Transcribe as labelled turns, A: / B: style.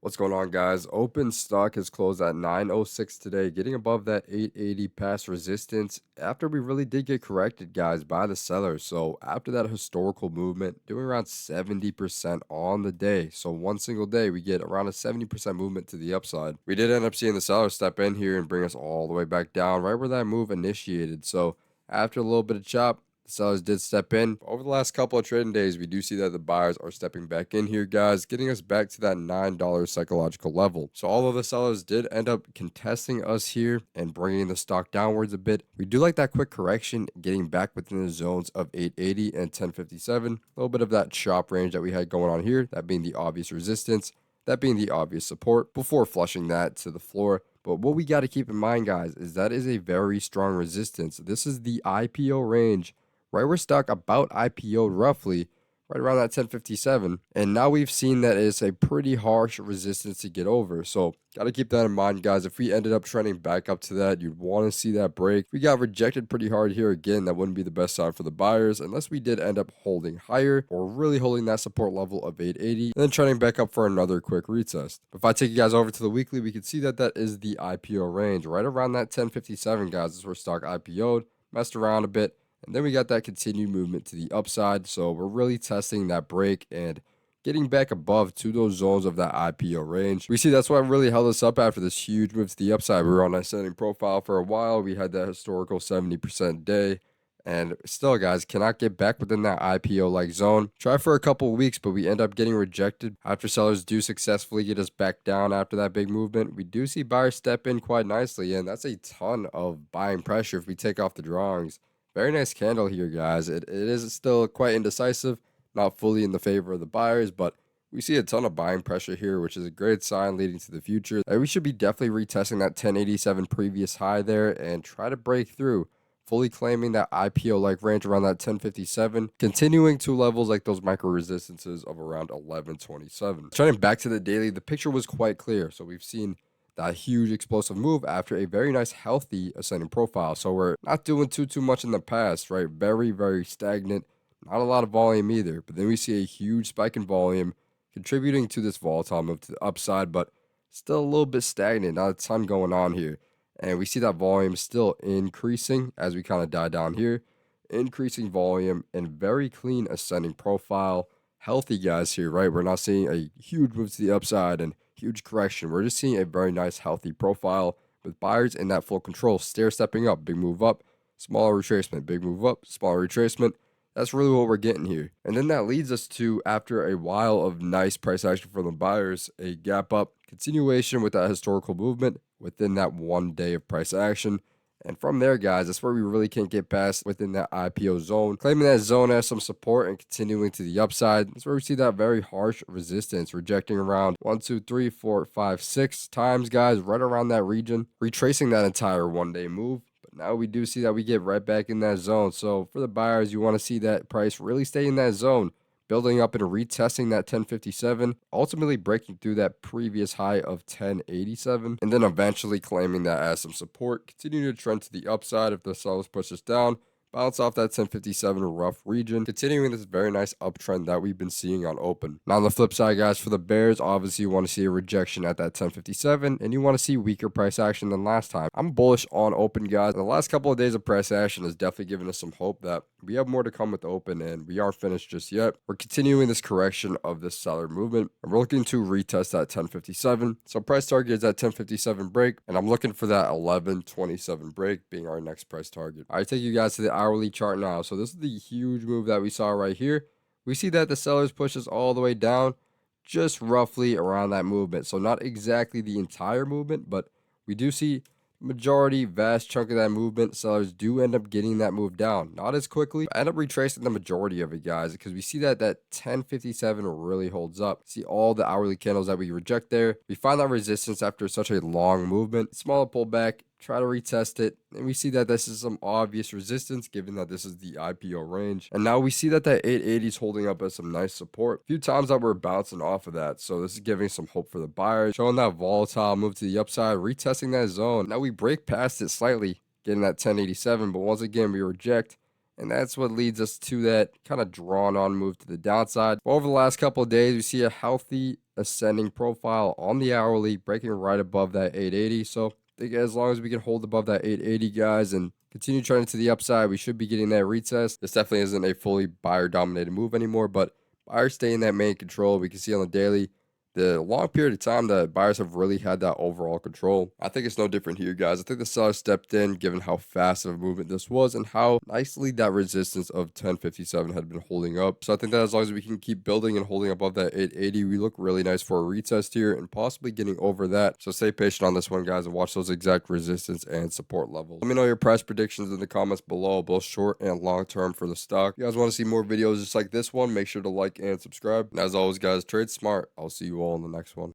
A: What's going on, guys? Open stock has closed at 906 today, getting above that 880 past resistance after we really did get corrected, guys, by the sellers. So after that historical movement, doing around 70% on the day. So one single day, we get around a 70% movement to the upside. We did end up seeing the sellers step in here and bring us all the way back down right where that move initiated. So after a little bit of chop, the sellers did step in. Over the last couple of trading days, we do see that the buyers are stepping back in here, guys, getting us back to that $9 psychological level. So although the sellers did end up contesting us here and bringing the stock downwards a bit, we do like that quick correction, getting back within the zones of 880 and 1057. A little bit of that chop range that we had going on here, that being the obvious resistance, that being the obvious support, before flushing that to the floor. But what we got to keep in mind, guys, is that is a very strong resistance. This is the IPO range. Right, we're stuck about IPO'd roughly right around that 1057. And now we've seen that it's a pretty harsh resistance to get over. So got to keep that in mind, guys. If we ended up trending back up to that, you'd want to see that break. We got rejected pretty hard here again. That wouldn't be the best sign for the buyers unless we did end up holding higher or really holding that support level of 880 and then trending back up for another quick retest. If I take you guys over to the weekly, we can see that that is the IPO range right around that 1057, guys. This is where stock IPO'd, messed around a bit. And then we got that continued movement to the upside. So we're really testing that break and getting back above to those zones of that IPO range. We see that's what really held us up after this huge move to the upside. We were on that ascending profile for a while. We had that historical 70% day. And still, guys, cannot get back within that IPO-like zone. Try for a couple weeks, but we end up getting rejected. After sellers do successfully get us back down after that big movement, we do see buyers step in quite nicely. And that's a ton of buying pressure if we take off the drawings. Very nice candle here, guys. It is still quite indecisive, not fully in the favor of the buyers, but we see a ton of buying pressure here, which is a great sign leading to the future. We should be definitely retesting that 1087 previous high there and try to break through, fully claiming that IPO-like range around that 1057, continuing to levels like those micro resistances of around 1127. Turning back to the daily, the picture was quite clear. So we've seen that huge explosive move after a very nice healthy ascending profile. So we're not doing too much in the past, right? Very stagnant, not a lot of volume either. But then we see a huge spike in volume contributing to this volatile move to the upside, but still a little bit stagnant, not a ton going on here. And we see that volume still increasing as we kind of die down here, increasing volume and very clean ascending profile. Healthy, guys, here, right? We're not seeing a huge move to the upside and huge correction. We're just seeing a very nice healthy profile with buyers in that full control, stair stepping up, big move up, smaller retracement, big move up, smaller retracement. That's really what we're getting here. And then that leads us to, after a while of nice price action from the buyers, a gap up continuation with that historical movement within that 1 day of price action. And from there, guys, that's where we really can't get past within that IPO zone. Claiming that zone has some support and continuing to the upside. That's where we see that very harsh resistance, rejecting around 1, 2, 3, 4, 5, 6 times, guys, right around that region, retracing that entire 1 day move. But now we do see that we get right back in that zone. So for the buyers, you want to see that price really stay in that zone, building up and retesting that 1057, ultimately breaking through that previous high of 1087, and then eventually claiming that as some support, continuing to trend to the upside if the sellers push us down, bounce off that 1057 rough region, continuing this very nice uptrend that we've been seeing on open. Now on the flip side, guys, for the bears, obviously you want to see a rejection at that 1057, and you want to see weaker price action than last time. I'm bullish on open, guys. The last couple of days of price action has definitely given us some hope that we have more to come with open, and we aren't finished just yet. We're continuing this correction of this seller movement, and we're looking to retest that 1057. So price target is that 1057 break, and I'm looking for that 1127 break being our next price target. I take you guys to the hourly chart now. So this is the huge move that we saw right here. We see that the sellers push us all the way down, just roughly around that movement. So not exactly the entire movement, but we do see majority, vast chunk of that movement. Sellers do end up getting that move down, not as quickly. I end up retracing the majority of it, guys, because we see that that 1057 really holds up. See all the hourly candles that we reject there. We find that resistance after such a long movement. Smaller pullback, try to retest it, and we see that this is some obvious resistance given that this is the IPO range. And now we see that that 880 is holding up as some nice support. A few times that we're bouncing off of that, so this is giving some hope for the buyers, showing that volatile move to the upside, retesting that zone. Now we break past it slightly, getting that 1087, but once again we reject. And that's what leads us to that kind of drawn on move to the downside. Over the last couple of days, we see a healthy ascending profile on the hourly, breaking right above that 880. So I think as long as we can hold above that 880, guys, and continue trending to the upside, we should be getting that retest. This definitely isn't a fully buyer dominated move anymore, but buyers stay in that main control. We can see on the daily the long period of time that buyers have really had that overall control. I think it's no different here, guys. I think the seller stepped in given how fast of a movement this was and how nicely that resistance of 1057 had been holding up. So I think that as long as we can keep building and holding above that 880, we look really nice for a retest here and possibly getting over that. So stay patient on this one, guys, and watch those exact resistance and support levels. Let me know your price predictions in the comments below, both short and long term for the stock. If you guys want to see more videos just like this one, make sure to like and subscribe. And as always, guys, trade smart. I'll see you all in the next one.